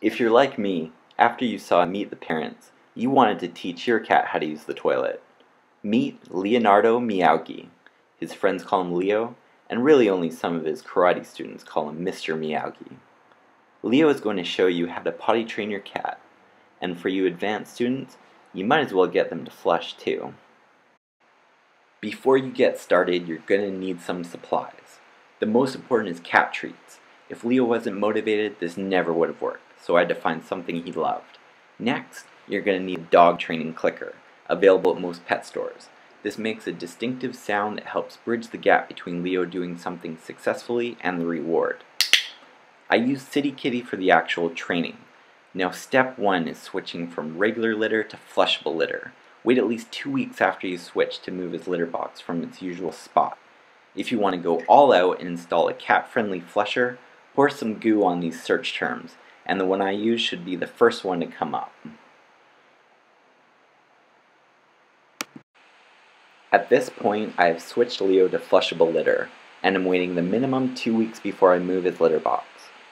If you're like me, after you saw Meet the Parents, you wanted to teach your cat how to use the toilet. Meet Leonardo Meowgi. His friends call him Leo, and really only some of his karate students call him Mr. Meowgi. Leo is going to show you how to potty train your cat, and for you advanced students, you might as well get them to flush too. Before you get started, you're going to need some supplies. The most important is cat treats. If Leo wasn't motivated, this never would have worked, so I had to find something he loved. Next, you're going to need a dog training clicker, available at most pet stores. This makes a distinctive sound that helps bridge the gap between Leo doing something successfully and the reward. I used City Kitty for the actual training. Now step 1 is switching from regular litter to flushable litter. Wait at least 2 weeks after you switch to move his litter box from its usual spot. If you want to go all out and install a cat-friendly flusher, pour some goo on these search terms, and the one I use should be the first one to come up. At this point, I have switched Leo to flushable litter, and am waiting the minimum 2 weeks before I move his litter box.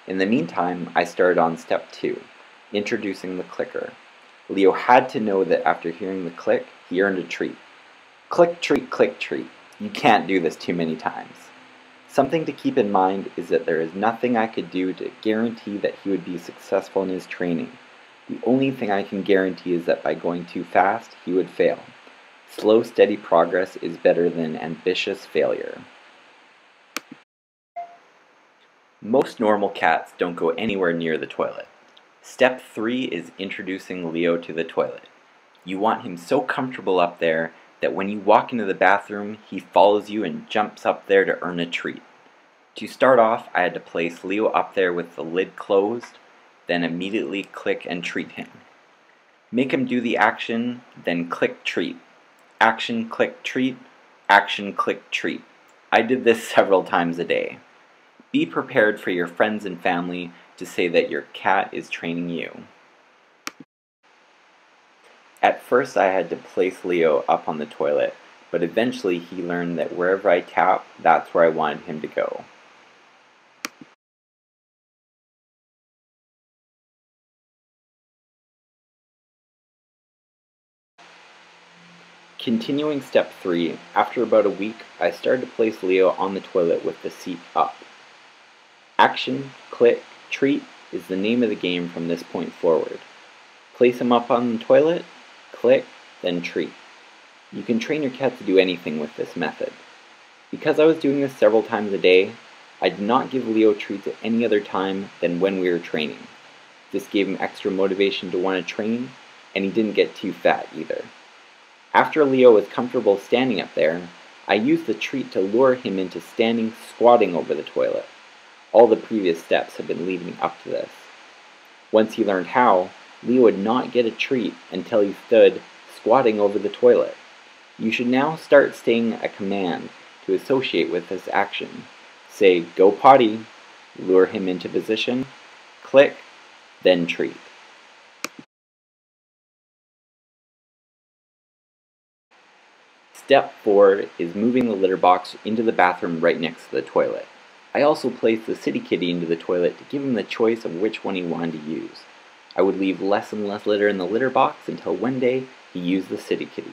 In the meantime, I started on step 2, introducing the clicker. Leo had to know that after hearing the click, he earned a treat. Click, treat, click, treat. You can't do this too many times. Something to keep in mind is that there is nothing I could do to guarantee that he would be successful in his training. The only thing I can guarantee is that by going too fast, he would fail. Slow, steady progress is better than ambitious failure. Most normal cats don't go anywhere near the toilet. Step 3 is introducing Leo to the toilet. You want him so comfortable up there that when you walk into the bathroom, he follows you and jumps up there to earn a treat. To start off, I had to place Leo up there with the lid closed, then immediately click and treat him. Make him do the action, then click treat. Action, click, treat. Action, click, treat. I did this several times a day. Be prepared for your friends and family to say that your cat is training you. At first I had to place Leo up on the toilet, but eventually he learned that wherever I tap, that's where I wanted him to go. Continuing step 3, after about a week, I started to place Leo on the toilet with the seat up. Action, click, treat is the name of the game from this point forward. Place him up on the toilet, click, then treat. You can train your cat to do anything with this method. Because I was doing this several times a day, I did not give Leo treats at any other time than when we were training. This gave him extra motivation to want to train, and he didn't get too fat either. After Leo was comfortable standing up there, I used the treat to lure him into standing squatting over the toilet. All the previous steps have been leading up to this. Once he learned how, Leo would not get a treat until he stood squatting over the toilet. You should now start saying a command to associate with this action. Say, go potty, lure him into position, click, then treat. Step 4 is moving the litter box into the bathroom right next to the toilet. I also placed the City Kitty into the toilet to give him the choice of which one he wanted to use. I would leave less and less litter in the litter box until one day he used the City Kitty.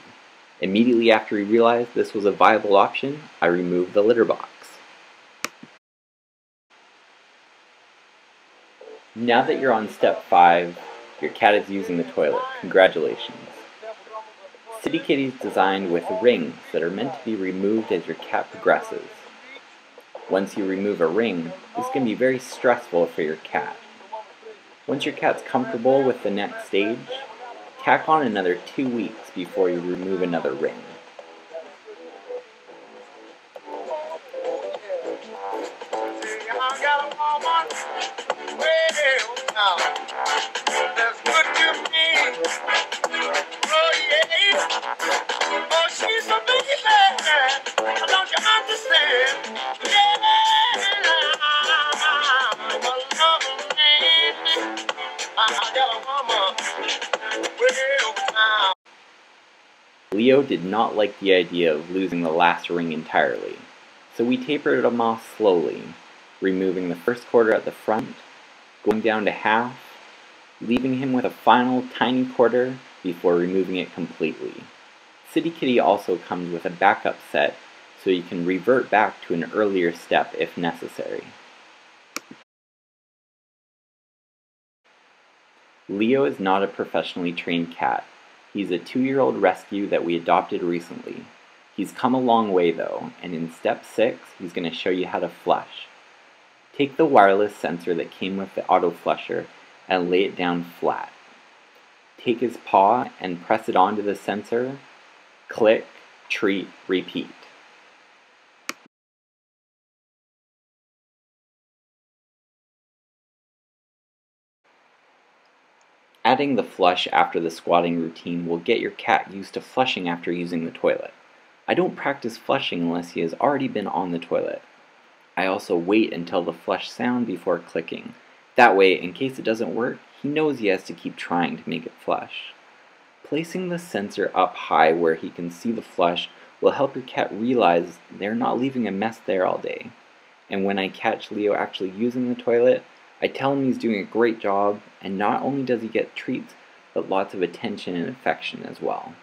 Immediately after he realized this was a viable option, I removed the litter box. Now that you're on step 5, your cat is using the toilet. Congratulations. City Kitty is designed with rings that are meant to be removed as your cat progresses. Once you remove a ring, this can be very stressful for your cat. Once your cat's comfortable with the next stage, tack on another 2 weeks before you remove another ring. Leo did not like the idea of losing the last ring entirely, so we tapered him off slowly, removing the first quarter at the front, going down to half, leaving him with a final tiny quarter before removing it completely. City Kitty also comes with a backup set, so you can revert back to an earlier step if necessary. Leo is not a professionally trained cat. He's a 2-year-old rescue that we adopted recently. He's come a long way though, and in step 6, he's going to show you how to flush. Take the wireless sensor that came with the auto flusher and lay it down flat. Take his paw and press it onto the sensor. Click, treat, repeat. Adding the flush after the squatting routine will get your cat used to flushing after using the toilet. I don't practice flushing unless he has already been on the toilet. I also wait until the flush sound before clicking. That way, in case it doesn't work, he knows he has to keep trying to make it flush. Placing the sensor up high where he can see the flush will help your cat realize they're not leaving a mess there all day. And when I catch Leo actually using the toilet, I tell him he's doing a great job, and not only does he get treats, but lots of attention and affection as well.